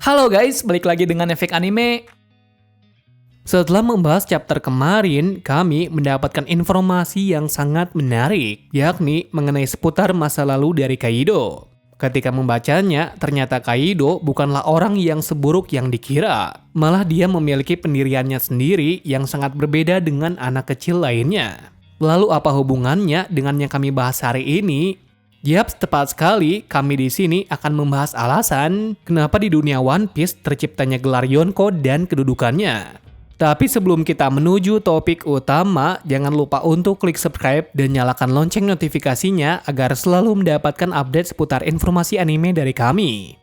Halo guys, balik lagi dengan Efek Anime. Setelah membahas chapter kemarin, kami mendapatkan informasi yang sangat menarik, yakni mengenai seputar masa lalu dari Kaido. Ketika membacanya, ternyata Kaido bukanlah orang yang seburuk yang dikira. Malah dia memiliki pendiriannya sendiri yang sangat berbeda dengan anak kecil lainnya. Lalu apa hubungannya dengan yang kami bahas hari ini? Yap, tepat sekali, kami di sini akan membahas alasan kenapa di dunia One Piece terciptanya gelar Yonko dan kedudukannya. Tapi sebelum kita menuju topik utama, jangan lupa untuk klik subscribe dan nyalakan lonceng notifikasinya agar selalu mendapatkan update seputar informasi anime dari kami.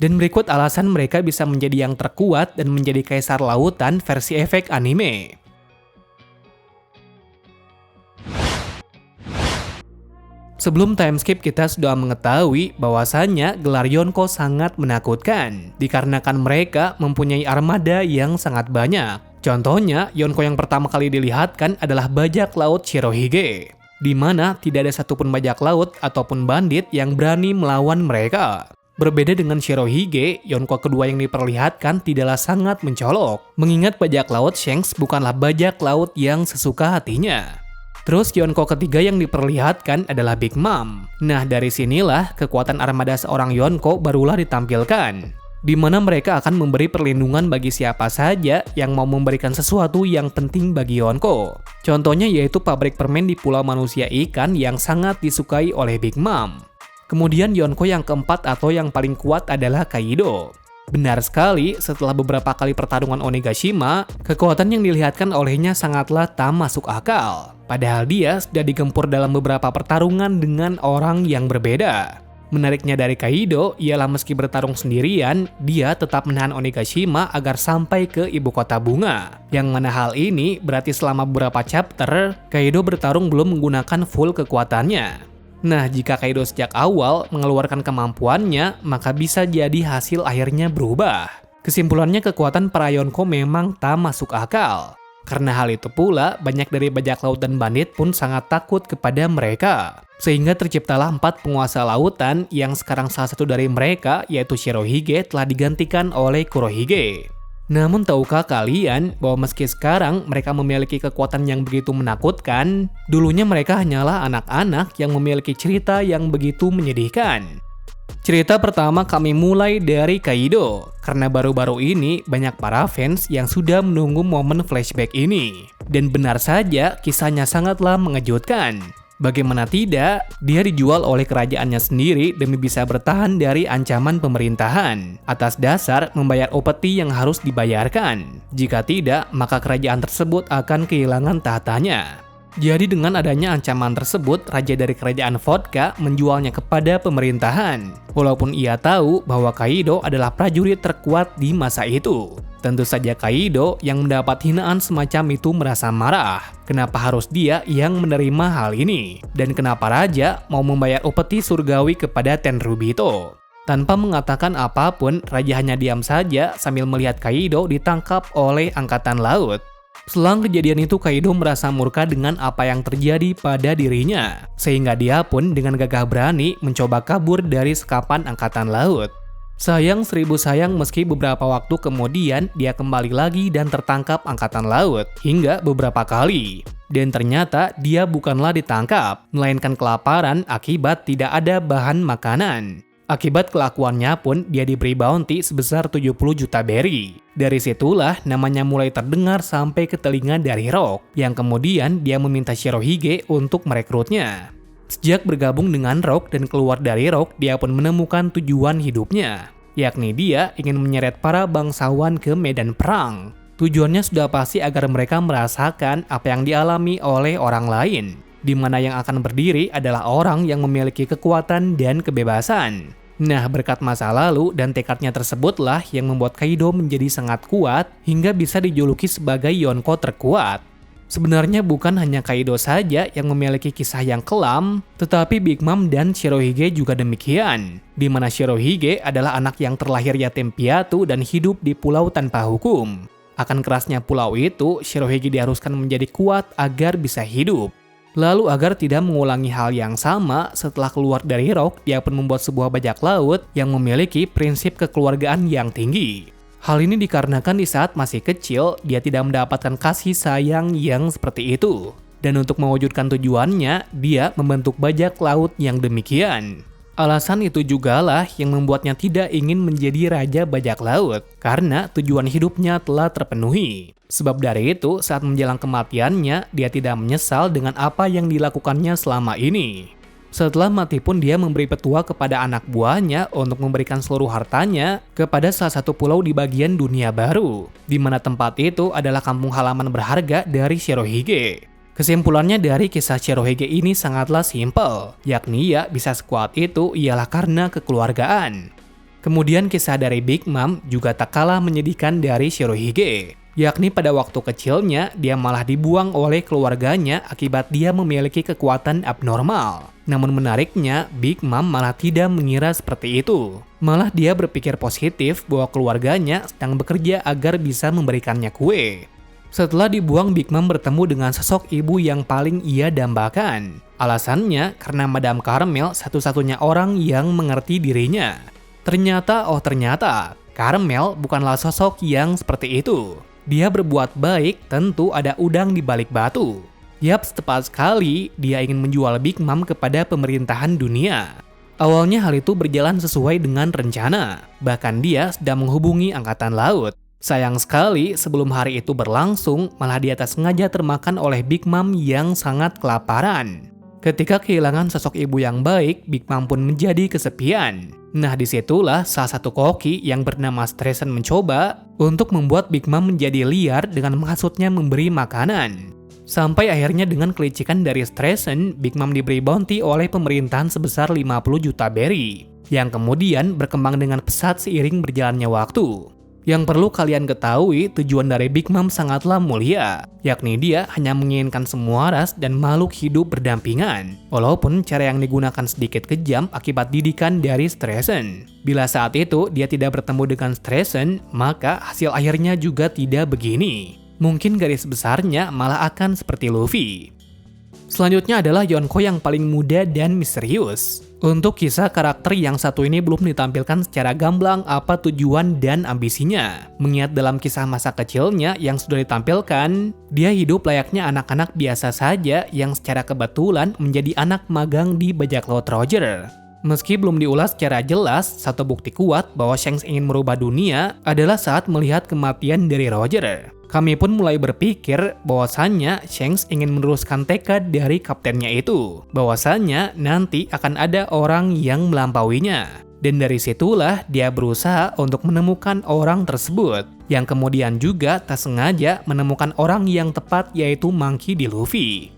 Dan berikut alasan mereka bisa menjadi yang terkuat dan menjadi kaisar lautan versi Efek Anime. Sebelum time skip kita sudah mengetahui bahwasannya gelar Yonko sangat menakutkan dikarenakan mereka mempunyai armada yang sangat banyak. Contohnya, Yonko yang pertama kali dilihatkan adalah bajak laut Shirohige, di mana tidak ada satupun bajak laut ataupun bandit yang berani melawan mereka. Berbeda dengan Shirohige, Yonko kedua yang diperlihatkan tidaklah sangat mencolok, mengingat bajak laut Shanks bukanlah bajak laut yang sesuka hatinya. Terus Yonko ketiga yang diperlihatkan adalah Big Mom. Nah, dari sinilah kekuatan armada seorang Yonko barulah ditampilkan, di mana mereka akan memberi perlindungan bagi siapa saja yang mau memberikan sesuatu yang penting bagi Yonko. Contohnya yaitu pabrik permen di Pulau Manusia Ikan yang sangat disukai oleh Big Mom. Kemudian Yonko yang keempat atau yang paling kuat adalah Kaido. Benar sekali, setelah beberapa kali pertarungan Onigashima, kekuatan yang dilihatkan olehnya sangatlah tak masuk akal. Padahal dia sudah digempur dalam beberapa pertarungan dengan orang yang berbeda. Menariknya dari Kaido, ialah meski bertarung sendirian, dia tetap menahan Onigashima agar sampai ke ibu kota bunga. Yang mana hal ini berarti selama beberapa chapter, Kaido bertarung belum menggunakan full kekuatannya. Nah, jika Kaido sejak awal mengeluarkan kemampuannya, maka bisa jadi hasil akhirnya berubah. Kesimpulannya kekuatan para Yonko memang tak masuk akal. Karena hal itu pula, banyak dari bajak laut dan bandit pun sangat takut kepada mereka. Sehingga terciptalah 4 penguasa lautan yang sekarang salah satu dari mereka, yaitu Shirohige, telah digantikan oleh Kurohige. Namun tahukah kalian bahwa meski sekarang mereka memiliki kekuatan yang begitu menakutkan, dulunya mereka hanyalah anak-anak yang memiliki cerita yang begitu menyedihkan. Cerita pertama kami mulai dari Kaido, karena baru-baru ini banyak para fans yang sudah menunggu momen flashback ini. Dan benar saja, kisahnya sangatlah mengejutkan. Bagaimana tidak, dia dijual oleh kerajaannya sendiri demi bisa bertahan dari ancaman pemerintahan, atas dasar membayar upeti yang harus dibayarkan. Jika tidak, maka kerajaan tersebut akan kehilangan tahtanya. Jadi dengan adanya ancaman tersebut, raja dari kerajaan Vodka menjualnya kepada pemerintahan. Walaupun ia tahu bahwa Kaido adalah prajurit terkuat di masa itu. Tentu saja Kaido yang mendapat hinaan semacam itu merasa marah. Kenapa harus dia yang menerima hal ini? Dan kenapa raja mau membayar upeti surgawi kepada Tenryubito? Tanpa mengatakan apapun, raja hanya diam saja sambil melihat Kaido ditangkap oleh angkatan laut. Selang kejadian itu, Kaido merasa murka dengan apa yang terjadi pada dirinya, sehingga dia pun dengan gagah berani mencoba kabur dari sekapan angkatan laut. Sayang seribu sayang, meski beberapa waktu kemudian dia kembali lagi dan tertangkap angkatan laut hingga beberapa kali. Dan ternyata dia bukanlah ditangkap, melainkan kelaparan akibat tidak ada bahan makanan. Akibat kelakuannya pun dia diberi bounty sebesar 70 juta berry. Dari situlah namanya mulai terdengar sampai ke telinga dari Rock, yang kemudian dia meminta Shirohige untuk merekrutnya. Sejak bergabung dengan Rock dan keluar dari Rock, dia pun menemukan tujuan hidupnya, yakni dia ingin menyeret para bangsawan ke medan perang. Tujuannya sudah pasti agar mereka merasakan apa yang dialami oleh orang lain, di mana yang akan berdiri adalah orang yang memiliki kekuatan dan kebebasan. Nah, berkat masa lalu dan tekadnya tersebutlah yang membuat Kaido menjadi sangat kuat hingga bisa dijuluki sebagai Yonko terkuat. Sebenarnya bukan hanya Kaido saja yang memiliki kisah yang kelam, tetapi Big Mom dan Shirohige juga demikian, di mana Shirohige adalah anak yang terlahir yatim piatu dan hidup di pulau tanpa hukum. Akan kerasnya pulau itu, Shirohige diharuskan menjadi kuat agar bisa hidup. Lalu agar tidak mengulangi hal yang sama setelah keluar dari Rock, dia pun membuat sebuah bajak laut yang memiliki prinsip kekeluargaan yang tinggi. Hal ini dikarenakan di saat masih kecil, dia tidak mendapatkan kasih sayang yang seperti itu. Dan untuk mewujudkan tujuannya, dia membentuk bajak laut yang demikian. Alasan itu jugalah yang membuatnya tidak ingin menjadi raja bajak laut, karena tujuan hidupnya telah terpenuhi. Sebab dari itu, saat menjelang kematiannya, dia tidak menyesal dengan apa yang dilakukannya selama ini. Setelah mati pun dia memberi petua kepada anak buahnya untuk memberikan seluruh hartanya kepada salah satu pulau di bagian dunia baru, di mana tempat itu adalah kampung halaman berharga dari Shirohige. Kesimpulannya dari kisah Shirohige ini sangatlah simpel, yakni ia bisa sekuat itu ialah karena kekeluargaan. Kemudian kisah dari Big Mom juga tak kalah menyedihkan dari Shirohige, yakni pada waktu kecilnya dia malah dibuang oleh keluarganya akibat dia memiliki kekuatan abnormal. Namun menariknya, Big Mom malah tidak mengira seperti itu. Malah dia berpikir positif bahwa keluarganya sedang bekerja agar bisa memberikannya kue. Setelah dibuang, Big Mom bertemu dengan sosok ibu yang paling ia dambakan. Alasannya karena Madame Carmel satu-satunya orang yang mengerti dirinya. Ternyata, Carmel bukanlah sosok yang seperti itu. Dia berbuat baik, tentu ada udang di balik batu. Yap, tepat sekali, dia ingin menjual Big Mom kepada pemerintahan dunia. Awalnya hal itu berjalan sesuai dengan rencana. Bahkan dia sedang menghubungi Angkatan Laut. Sayang sekali, sebelum hari itu berlangsung, malah dia tak sengaja termakan oleh Big Mom yang sangat kelaparan. Ketika kehilangan sosok ibu yang baik, Big Mom pun menjadi kesepian. Nah, disitulah salah satu koki yang bernama Streisand mencoba untuk membuat Big Mom menjadi liar dengan menghasutnya memberi makanan. Sampai akhirnya dengan kelicikan dari Streisand, Big Mom diberi bounty oleh pemerintahan sebesar 50 juta berry, yang kemudian berkembang dengan pesat seiring berjalannya waktu. Yang perlu kalian ketahui, tujuan dari Big Mom sangatlah mulia, yakni dia hanya menginginkan semua ras dan makhluk hidup berdampingan, walaupun cara yang digunakan sedikit kejam akibat didikan dari Streisand. Bila saat itu dia tidak bertemu dengan Streisand, maka hasil akhirnya juga tidak begini. Mungkin garis besarnya malah akan seperti Luffy. Selanjutnya adalah Yonko yang paling muda dan misterius. Untuk kisah karakter yang satu ini belum ditampilkan secara gamblang apa tujuan dan ambisinya. Mengingat dalam kisah masa kecilnya yang sudah ditampilkan, dia hidup layaknya anak-anak biasa saja yang secara kebetulan menjadi anak magang di bajak laut Roger. Meski belum diulas secara jelas, satu bukti kuat bahwa Shanks ingin merubah dunia adalah saat melihat kematian dari Roger. Kami pun mulai berpikir bahwasannya Shanks ingin meneruskan tekad dari kaptennya itu, bahwasannya nanti akan ada orang yang melampauinya. Dan dari situlah dia berusaha untuk menemukan orang tersebut, yang kemudian juga tak sengaja menemukan orang yang tepat, yaitu Monkey D. Luffy.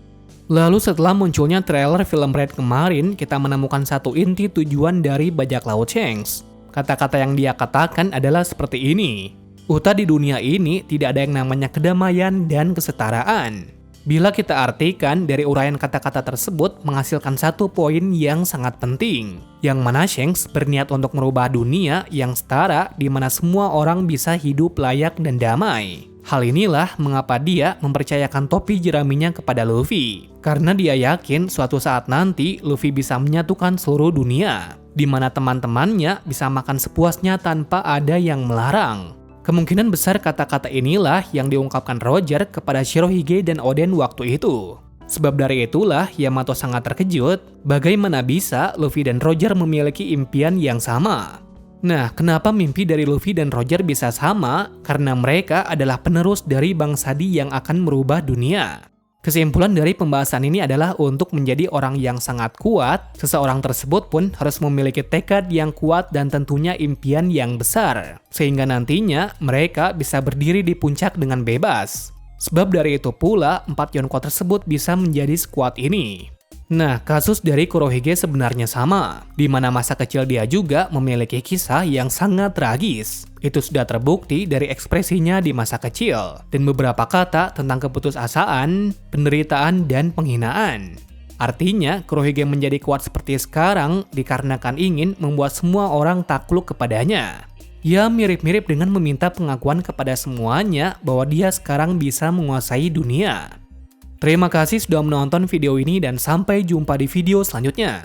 Lalu setelah munculnya trailer film Red kemarin, kita menemukan satu inti tujuan dari bajak laut Shanks. Kata-kata yang dia katakan adalah seperti ini. Uta di dunia ini tidak ada yang namanya kedamaian dan kesetaraan. Bila kita artikan dari uraian kata-kata tersebut menghasilkan satu poin yang sangat penting, yang mana Shanks berniat untuk merubah dunia yang setara di mana semua orang bisa hidup layak dan damai. Hal inilah mengapa dia mempercayakan topi jeraminya kepada Luffy, karena dia yakin suatu saat nanti Luffy bisa menyatukan seluruh dunia, di mana teman-temannya bisa makan sepuasnya tanpa ada yang melarang. Kemungkinan besar kata-kata inilah yang diungkapkan Roger kepada Shirohige dan Oden waktu itu. Sebab dari itulah Yamato sangat terkejut bagaimana bisa Luffy dan Roger memiliki impian yang sama. Nah, kenapa mimpi dari Luffy dan Roger bisa sama? Karena mereka adalah penerus dari bangsa Di yang akan merubah dunia. Kesimpulan dari pembahasan ini adalah untuk menjadi orang yang sangat kuat, seseorang tersebut pun harus memiliki tekad yang kuat dan tentunya impian yang besar, sehingga nantinya mereka bisa berdiri di puncak dengan bebas. Sebab dari itu pula, 4 Yonko tersebut bisa menjadi sekuat ini. Nah, kasus dari Kurohige sebenarnya sama, di mana masa kecil dia juga memiliki kisah yang sangat tragis. Itu sudah terbukti dari ekspresinya di masa kecil, dan beberapa kata tentang keputusasaan, penderitaan, dan penghinaan. Artinya, Kurohige menjadi kuat seperti sekarang dikarenakan ingin membuat semua orang takluk kepadanya. Ya, mirip-mirip dengan meminta pengakuan kepada semuanya bahwa dia sekarang bisa menguasai dunia. Terima kasih sudah menonton video ini dan sampai jumpa di video selanjutnya.